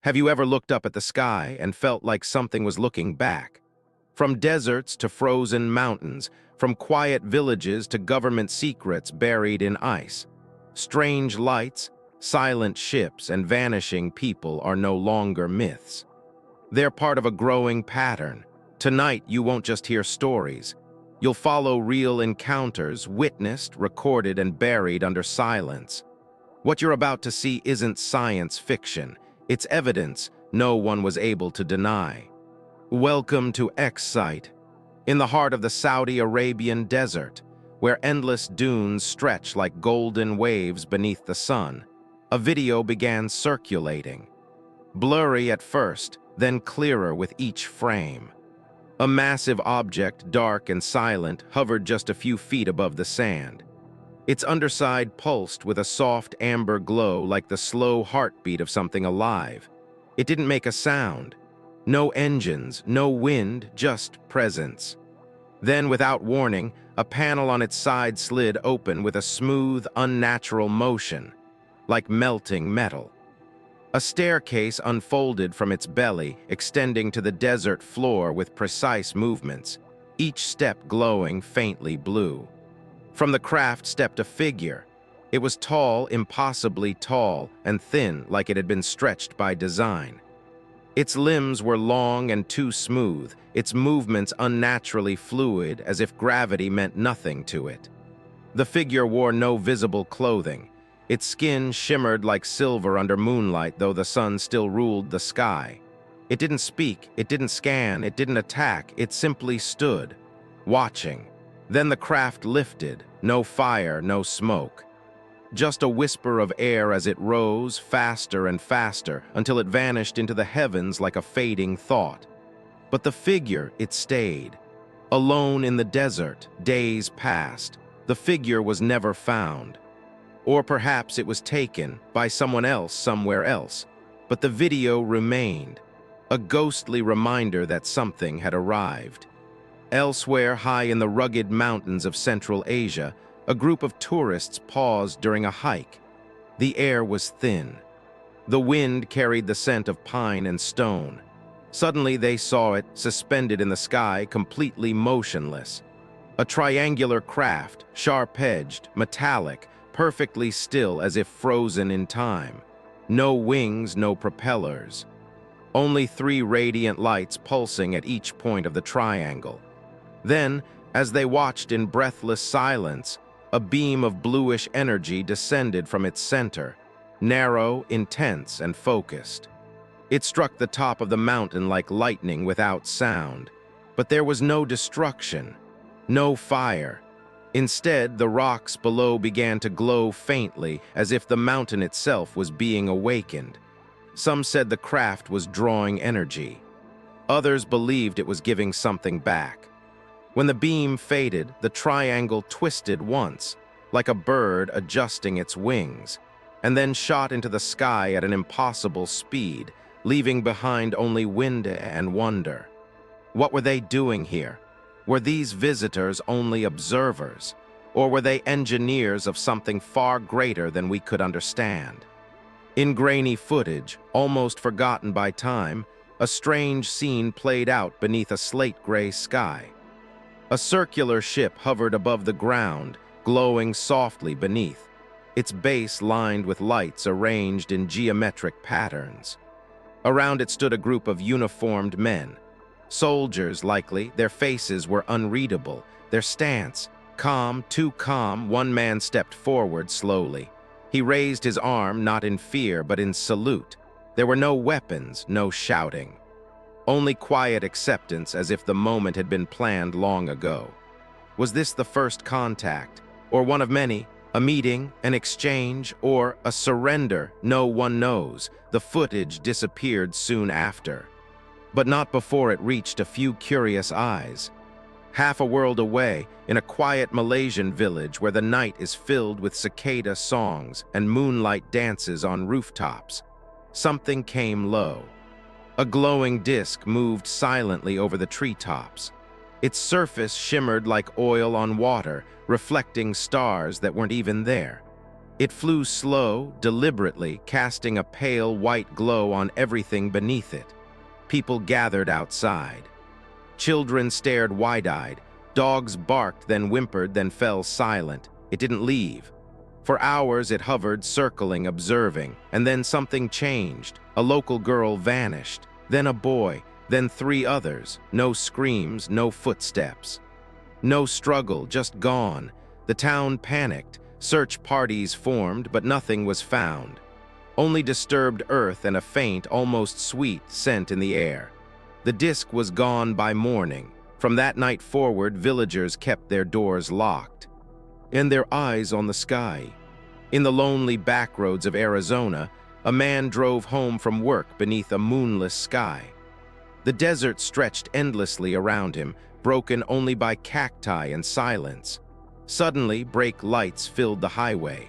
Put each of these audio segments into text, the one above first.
Have you ever looked up at the sky and felt like something was looking back? From deserts to frozen mountains, from quiet villages to government secrets buried in ice. Strange lights, silent ships, and vanishing people are no longer myths. They're part of a growing pattern. Tonight, you won't just hear stories. You'll follow real encounters, witnessed, recorded, and buried under silence. What you're about to see isn't science fiction. It's evidence no one was able to deny. Welcome to X-Site, in the heart of the Saudi Arabian desert, where endless dunes stretch like golden waves beneath the sun. A video began circulating. Blurry at first, then clearer with each frame. A massive object, dark and silent, hovered just a few feet above the sand. Its underside pulsed with a soft amber glow like the slow heartbeat of something alive. It didn't make a sound. No engines, no wind, just presence. Then, without warning, a panel on its side slid open with a smooth, unnatural motion, like melting metal. A staircase unfolded from its belly, extending to the desert floor with precise movements, each step glowing faintly blue. From the craft stepped a figure. It was tall, impossibly tall, and thin like it had been stretched by design. Its limbs were long and too smooth, its movements unnaturally fluid, as if gravity meant nothing to it. The figure wore no visible clothing. Its skin shimmered like silver under moonlight, though the sun still ruled the sky. It didn't speak, it didn't scan, it didn't attack, it simply stood, watching. Then the craft lifted, no fire, no smoke. Just a whisper of air as it rose, faster and faster, until it vanished into the heavens like a fading thought. But the figure, it stayed. Alone in the desert, days passed. The figure was never found. Or perhaps it was taken by someone else somewhere else. But the video remained, a ghostly reminder that something had arrived. Elsewhere, high in the rugged mountains of Central Asia, a group of tourists paused during a hike. The air was thin. The wind carried the scent of pine and stone. Suddenly they saw it, suspended in the sky, completely motionless. A triangular craft, sharp-edged, metallic, perfectly still as if frozen in time. No wings, no propellers. Only 3 radiant lights pulsing at each point of the triangle. Then, as they watched in breathless silence, a beam of bluish energy descended from its center, narrow, intense, and focused. It struck the top of the mountain like lightning without sound, but there was no destruction, no fire. Instead, the rocks below began to glow faintly, as if the mountain itself was being awakened. Some said the craft was drawing energy. Others believed it was giving something back. When the beam faded, the triangle twisted once, like a bird adjusting its wings, and then shot into the sky at an impossible speed, leaving behind only wind and wonder. What were they doing here? Were these visitors only observers, or were they engineers of something far greater than we could understand? In grainy footage, almost forgotten by time, a strange scene played out beneath a slate-gray sky. A circular ship hovered above the ground, glowing softly beneath, its base lined with lights arranged in geometric patterns. Around it stood a group of uniformed men. Soldiers, likely. Their faces were unreadable, their stance calm, too calm. One man stepped forward slowly. He raised his arm, not in fear, but in salute. There were no weapons, no shouting. Only quiet acceptance, as if the moment had been planned long ago. Was this the first contact, or one of many? A meeting, an exchange, or a surrender? No one knows. The footage disappeared soon after. But not before it reached a few curious eyes. Half a world away, in a quiet Malaysian village where the night is filled with cicada songs and moonlight dances on rooftops, something came low. A glowing disc moved silently over the treetops. Its surface shimmered like oil on water, reflecting stars that weren't even there. It flew slow, deliberately, casting a pale white glow on everything beneath it. People gathered outside. Children stared wide-eyed. Dogs barked, then whimpered, then fell silent. It didn't leave. For hours it hovered, circling, observing, and then something changed. A local girl vanished, then a boy, then 3 others. No screams, no footsteps. No struggle, just gone. The town panicked. Search parties formed, but nothing was found. Only disturbed earth and a faint, almost sweet scent in the air. The disk was gone by morning. From that night forward, villagers kept their doors locked and their eyes on the sky. In the lonely backroads of Arizona, a man drove home from work beneath a moonless sky. The desert stretched endlessly around him, broken only by cacti and silence. Suddenly, brake lights filled the highway.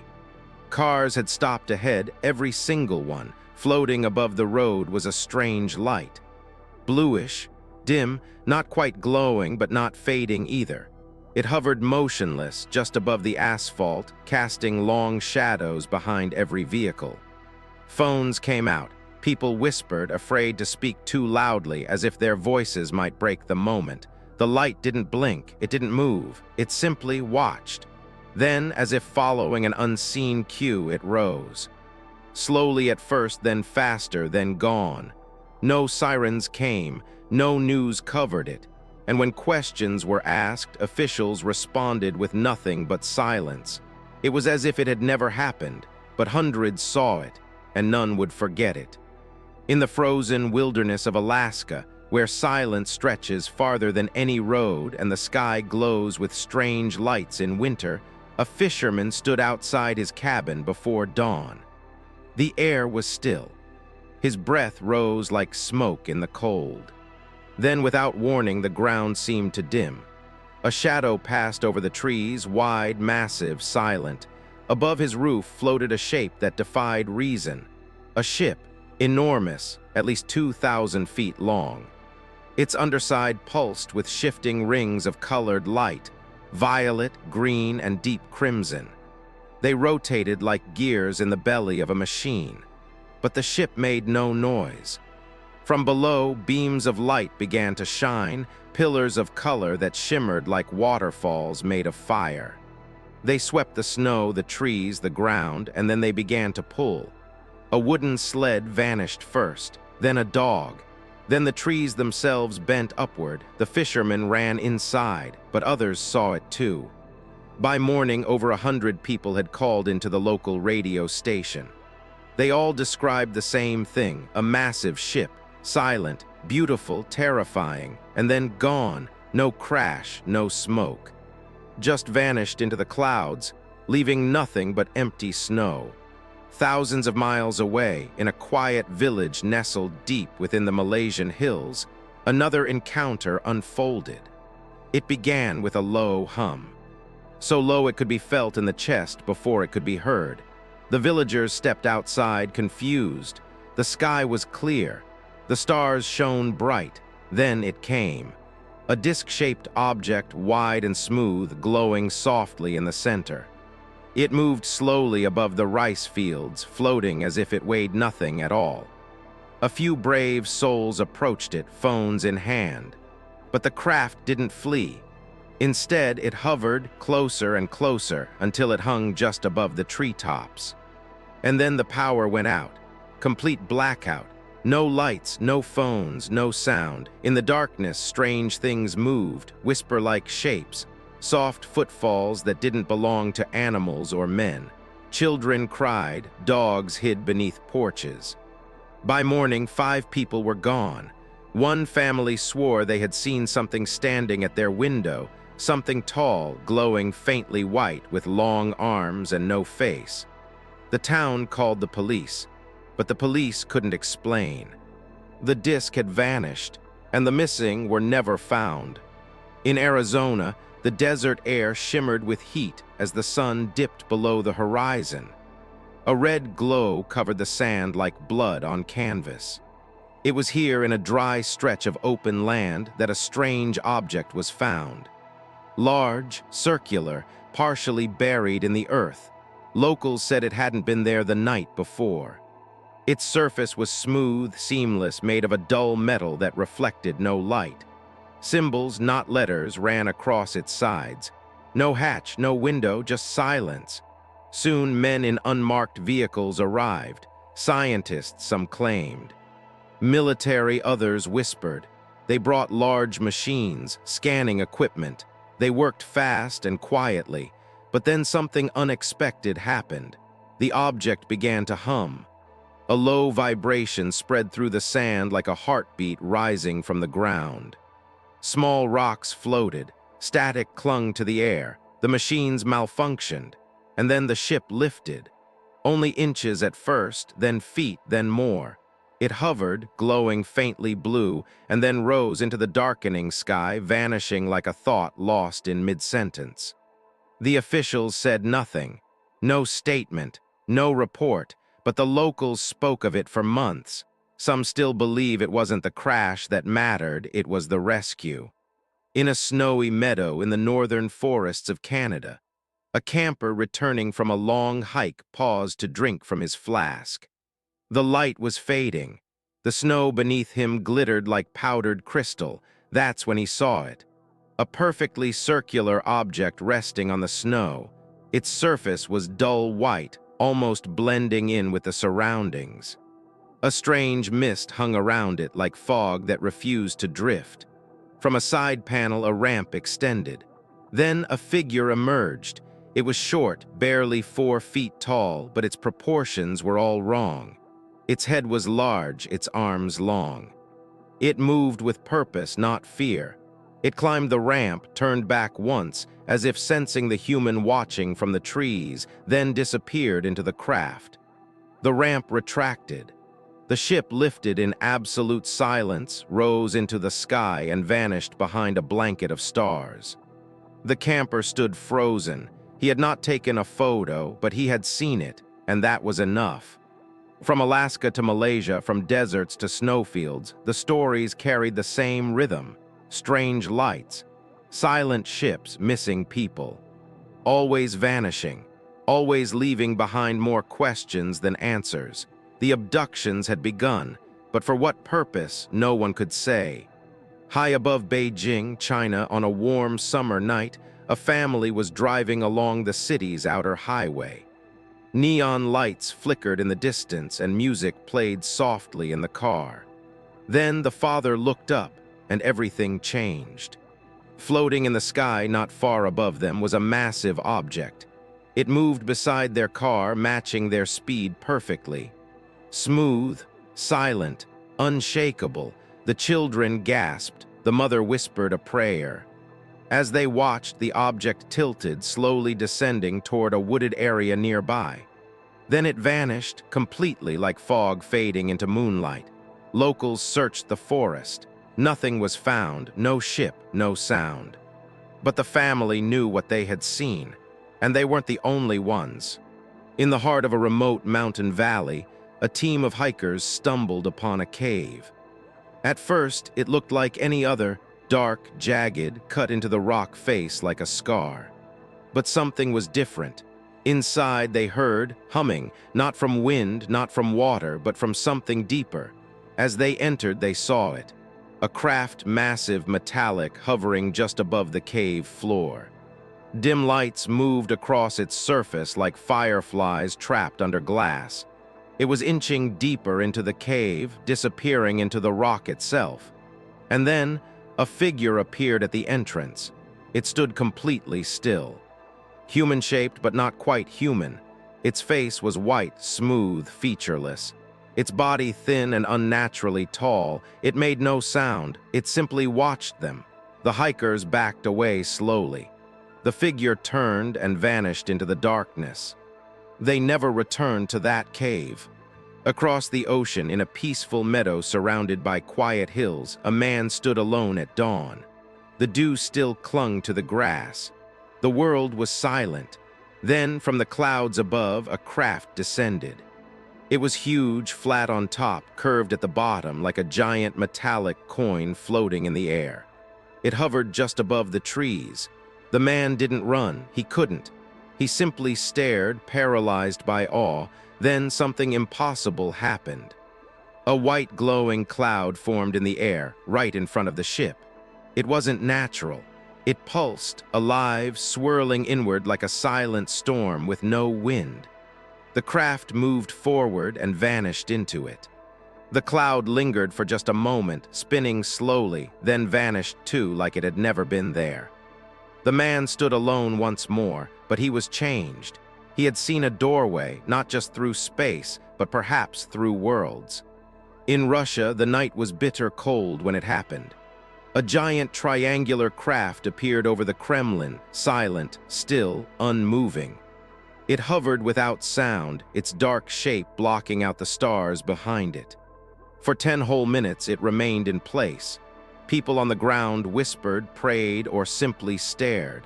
Cars had stopped ahead, every single one. Floating above the road was a strange light. Bluish, dim, not quite glowing but not fading either. It hovered motionless just above the asphalt, casting long shadows behind every vehicle. Phones came out. People whispered, afraid to speak too loudly, as if their voices might break the moment. The light didn't blink, it didn't move, it simply watched. Then, as if following an unseen cue, it rose. Slowly at first, then faster, then gone. No sirens came, no news covered it. And when questions were asked, officials responded with nothing but silence. It was as if it had never happened, but hundreds saw it, and none would forget it. In the frozen wilderness of Alaska, where silence stretches farther than any road and the sky glows with strange lights in winter, a fisherman stood outside his cabin before dawn. The air was still. His breath rose like smoke in the cold. Then, without warning, the ground seemed to dim. A shadow passed over the trees, wide, massive, silent. Above his roof floated a shape that defied reason. A ship, enormous, at least 2,000 feet long. Its underside pulsed with shifting rings of colored light, violet, green, and deep crimson. They rotated like gears in the belly of a machine. But the ship made no noise. From below, beams of light began to shine, pillars of color that shimmered like waterfalls made of fire. They swept the snow, the trees, the ground, and then they began to pull. A wooden sled vanished first, then a dog. Then the trees themselves bent upward. The fishermen ran inside, but others saw it too. By morning, over 100 people had called into the local radio station. They all described the same thing, a massive ship. Silent, beautiful, terrifying, and then gone. No crash, no smoke. Just vanished into the clouds, leaving nothing but empty snow. Thousands of miles away, in a quiet village nestled deep within the Malaysian hills, another encounter unfolded. It began with a low hum. So low it could be felt in the chest before it could be heard. The villagers stepped outside, confused. The sky was clear. The stars shone bright. Then it came. A disc-shaped object, wide and smooth, glowing softly in the center. It moved slowly above the rice fields, floating as if it weighed nothing at all. A few brave souls approached it, phones in hand. But the craft didn't flee. Instead, it hovered closer and closer until it hung just above the treetops. And then the power went out. Complete blackout. No lights, no phones, no sound. In the darkness, strange things moved, whisper-like shapes, soft footfalls that didn't belong to animals or men. Children cried, dogs hid beneath porches. By morning, 5 people were gone. One family swore they had seen something standing at their window, something tall, glowing faintly white with long arms and no face. The town called the police, but the police couldn't explain. The disc had vanished, and the missing were never found. In Arizona, the desert air shimmered with heat as the sun dipped below the horizon. A red glow covered the sand like blood on canvas. It was here in a dry stretch of open land that a strange object was found. Large, circular, partially buried in the earth. Locals said it hadn't been there the night before. Its surface was smooth, seamless, made of a dull metal that reflected no light. Symbols, not letters, ran across its sides. No hatch, no window, just silence. Soon men in unmarked vehicles arrived. Scientists, some claimed. Military, others whispered. They brought large machines, scanning equipment. They worked fast and quietly, but then something unexpected happened. The object began to hum. A low vibration spread through the sand like a heartbeat rising from the ground. Small rocks floated, static clung to the air, the machines malfunctioned, and then the ship lifted. Only inches at first, then feet, then more. It hovered, glowing faintly blue, and then rose into the darkening sky, vanishing like a thought lost in mid-sentence. The officials said nothing, no statement, no report, but the locals spoke of it for months. Some still believe it wasn't the crash that mattered, it was the rescue. In a snowy meadow in the northern forests of Canada, a camper returning from a long hike paused to drink from his flask. The light was fading. The snow beneath him glittered like powdered crystal. That's when he saw it. A perfectly circular object resting on the snow. Its surface was dull white, almost blending in with the surroundings. A strange mist hung around it like fog that refused to drift. From a side panel, a ramp extended. Then a figure emerged. It was short, barely 4 feet tall, but its proportions were all wrong. Its head was large, its arms long. It moved with purpose, not fear. It climbed the ramp, turned back once, as if sensing the human watching from the trees, then disappeared into the craft. The ramp retracted. The ship lifted in absolute silence, rose into the sky, and vanished behind a blanket of stars. The camper stood frozen. He had not taken a photo, but he had seen it, and that was enough. From Alaska to Malaysia, from deserts to snowfields, the stories carried the same rhythm. Strange lights, silent ships, missing people. Always vanishing, always leaving behind more questions than answers. The abductions had begun, but for what purpose, no one could say. High above Beijing, China, on a warm summer night, a family was driving along the city's outer highway. Neon lights flickered in the distance and music played softly in the car. Then the father looked up, and everything changed. Floating in the sky not far above them was a massive object. It moved beside their car, matching their speed perfectly. Smooth, silent, unshakable, the children gasped, the mother whispered a prayer. As they watched, the object tilted, slowly descending toward a wooded area nearby. Then it vanished, completely like fog fading into moonlight. Locals searched the forest. Nothing was found, no ship, no sound. But the family knew what they had seen, and they weren't the only ones. In the heart of a remote mountain valley, a team of hikers stumbled upon a cave. At first, it looked like any other, dark, jagged, cut into the rock face like a scar. But something was different. Inside, they heard humming, not from wind, not from water, but from something deeper. As they entered, they saw it. A craft, massive, metallic, hovering just above the cave floor. Dim lights moved across its surface like fireflies trapped under glass. It was inching deeper into the cave, disappearing into the rock itself. And then, a figure appeared at the entrance. It stood completely still. Human-shaped, but not quite human. Its face was white, smooth, featureless. Its body thin and unnaturally tall. It made no sound. It simply watched them. The hikers backed away slowly. The figure turned and vanished into the darkness. They never returned to that cave. Across the ocean, in a peaceful meadow surrounded by quiet hills, a man stood alone at dawn. The dew still clung to the grass. The world was silent. Then, from the clouds above, a craft descended. It was huge, flat on top, curved at the bottom like a giant metallic coin floating in the air. It hovered just above the trees. The man didn't run. He couldn't. He simply stared, paralyzed by awe. Then something impossible happened. A white glowing cloud formed in the air, right in front of the ship. It wasn't natural. It pulsed, alive, swirling inward like a silent storm with no wind. The craft moved forward and vanished into it. The cloud lingered for just a moment, spinning slowly, then vanished too like it had never been there. The man stood alone once more, but he was changed. He had seen a doorway, not just through space, but perhaps through worlds. In Russia, the night was bitter cold when it happened. A giant triangular craft appeared over the Kremlin, silent, still, unmoving. It hovered without sound, its dark shape blocking out the stars behind it. For 10 whole minutes, it remained in place. People on the ground whispered, prayed, or simply stared.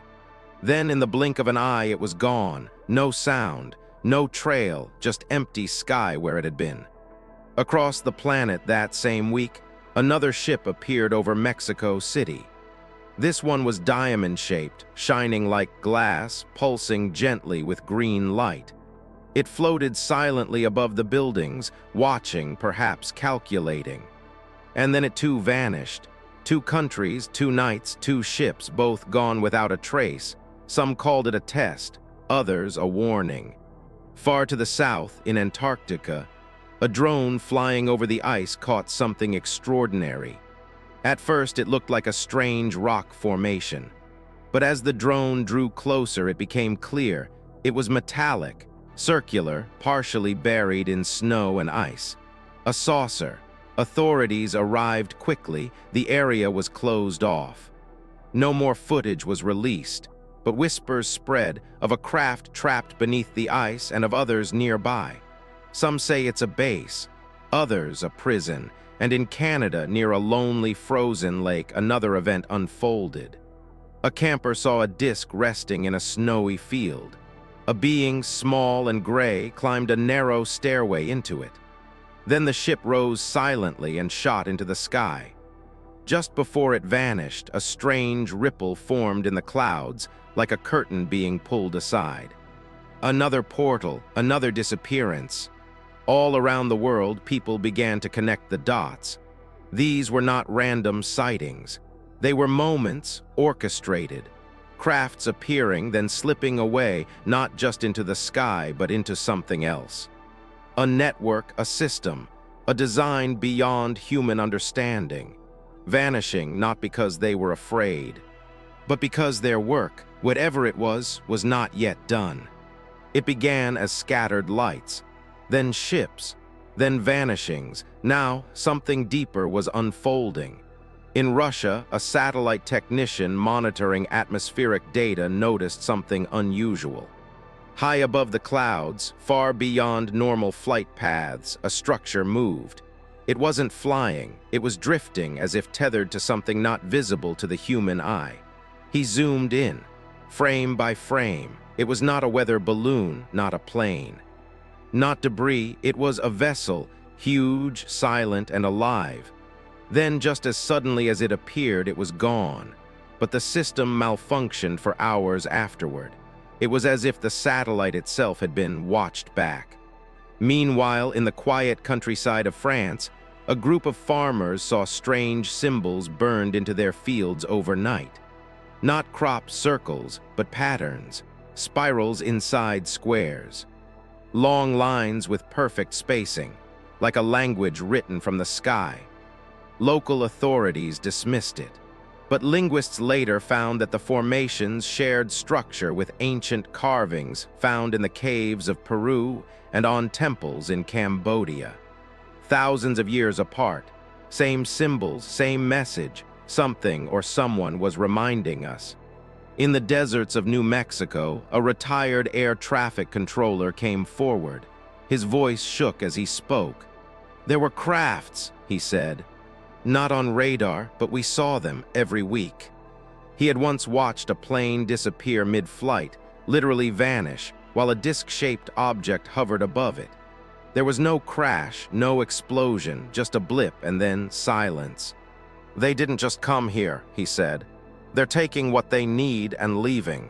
Then, in the blink of an eye, it was gone. No sound, no trail, just empty sky where it had been. Across the planet that same week, another ship appeared over Mexico City. This one was diamond-shaped, shining like glass, pulsing gently with green light. It floated silently above the buildings, watching, perhaps calculating. And then it too vanished. 2 countries, 2 nights, 2 ships, both gone without a trace. Some called it a test, others a warning. Far to the south, in Antarctica, a drone flying over the ice caught something extraordinary. At first, it looked like a strange rock formation. But as the drone drew closer, it became clear. It was metallic, circular, partially buried in snow and ice. A saucer. Authorities arrived quickly. The area was closed off. No more footage was released, but whispers spread of a craft trapped beneath the ice and of others nearby. Some say it's a base, others a prison, and in Canada, near a lonely frozen lake, another event unfolded. A camper saw a disc resting in a snowy field. A being, small and gray, climbed a narrow stairway into it. Then the ship rose silently and shot into the sky. Just before it vanished, a strange ripple formed in the clouds, like a curtain being pulled aside. Another portal, another disappearance. All around the world, people began to connect the dots. These were not random sightings. They were moments, orchestrated. Crafts appearing, then slipping away, not just into the sky, but into something else. A network, a system, a design beyond human understanding. Vanishing not because they were afraid, but because their work, whatever it was not yet done. It began as scattered lights, then ships, then vanishings. Now, something deeper was unfolding. In Russia, a satellite technician monitoring atmospheric data noticed something unusual. High above the clouds, far beyond normal flight paths, a structure moved. It wasn't flying, it was drifting as if tethered to something not visible to the human eye. He zoomed in, frame by frame. It was not a weather balloon, not a plane. Not debris, it was a vessel, huge, silent, and alive. Then, just as suddenly as it appeared, it was gone. But the system malfunctioned for hours afterward. It was as if the satellite itself had been watched back. Meanwhile, in the quiet countryside of France, a group of farmers saw strange symbols burned into their fields overnight. Not crop circles, but patterns, spirals inside squares. Long lines with perfect spacing, like a language written from the sky. Local authorities dismissed it, but linguists later found that the formations shared structure with ancient carvings found in the caves of Peru and on temples in Cambodia. Thousands of years apart, same symbols, same message, something or someone was reminding us. In the deserts of New Mexico, a retired air traffic controller came forward. His voice shook as he spoke. "There were crafts," he said. "Not on radar, but we saw them every week." He had once watched a plane disappear mid-flight, literally vanish, while a disc-shaped object hovered above it. There was no crash, no explosion, just a blip and then silence. "They didn't just come here," he said. "They're taking what they need and leaving."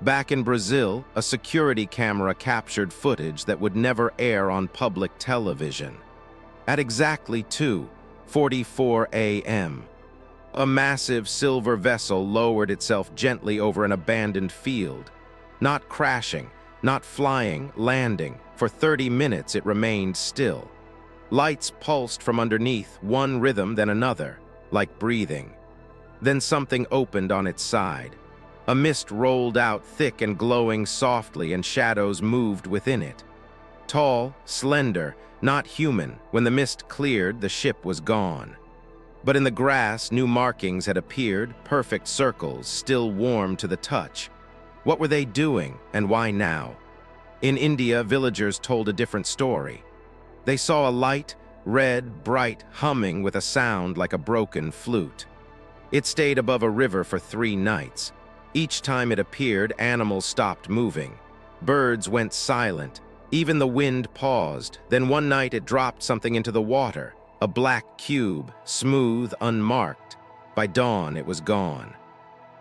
Back in Brazil, a security camera captured footage that would never air on public television. At exactly 2:44 a.m., a massive silver vessel lowered itself gently over an abandoned field. Not crashing, not flying, landing. For 30 minutes it remained still. Lights pulsed from underneath, one rhythm then another, like breathing. Then something opened on its side. A mist rolled out thick and glowing softly, and shadows moved within it. Tall, slender, not human. When the mist cleared, the ship was gone. But in the grass, new markings had appeared, perfect circles, still warm to the touch. What were they doing, and why now? In India, villagers told a different story. They saw a light, red, bright, humming with a sound like a broken flute. It stayed above a river for 3 nights. Each time it appeared, animals stopped moving. Birds went silent. Even the wind paused. Then one night it dropped something into the water, a black cube, smooth, unmarked. By dawn, it was gone.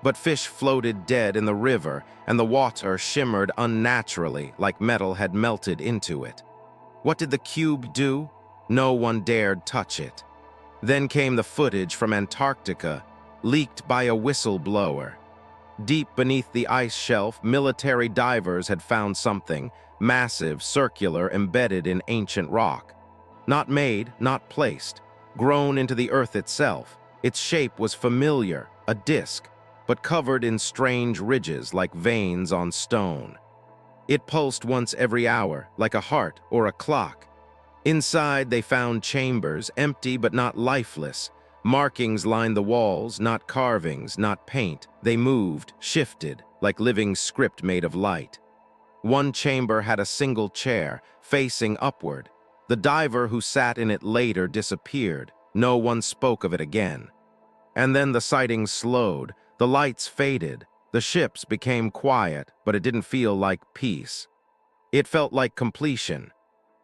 But fish floated dead in the river, and the water shimmered unnaturally, like metal had melted into it. What did the cube do? No one dared touch it. Then came the footage from Antarctica, leaked by a whistleblower. Deep beneath the ice shelf, military divers had found something, massive, circular, embedded in ancient rock. Not made, not placed, grown into the earth itself. Its shape was familiar, a disc, but covered in strange ridges like veins on stone. It pulsed once every hour, like a heart or a clock. Inside they found chambers, empty but not lifeless. Markings lined the walls, not carvings, not paint. They moved, shifted, like living script made of light. One chamber had a single chair, facing upward. The diver who sat in it later disappeared. No one spoke of it again. And then the sighting slowed, the lights faded, the ships became quiet, but it didn't feel like peace. It felt like completion.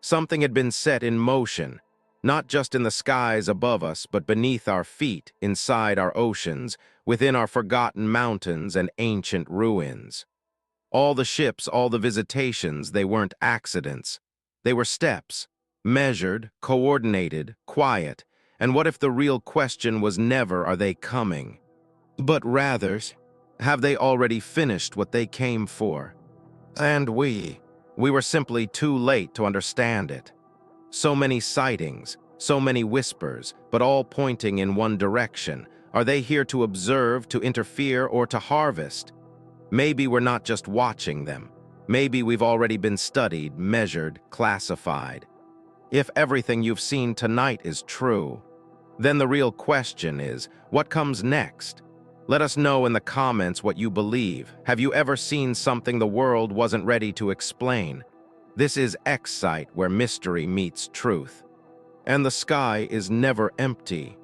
Something had been set in motion, not just in the skies above us, but beneath our feet, inside our oceans, within our forgotten mountains and ancient ruins. All the ships, all the visitations, they weren't accidents. They were steps, measured, coordinated, quiet. And what if the real question was never, are they coming? But rather, have they already finished what they came for? And we were simply too late to understand it. So many sightings, so many whispers, but all pointing in one direction. Are they here to observe, to interfere, or to harvest? Maybe we're not just watching them. Maybe we've already been studied, measured, classified. If everything you've seen tonight is true, then the real question is, what comes next? Let us know in the comments what you believe. Have you ever seen something the world wasn't ready to explain? This is X-Site, where mystery meets truth. And the sky is never empty.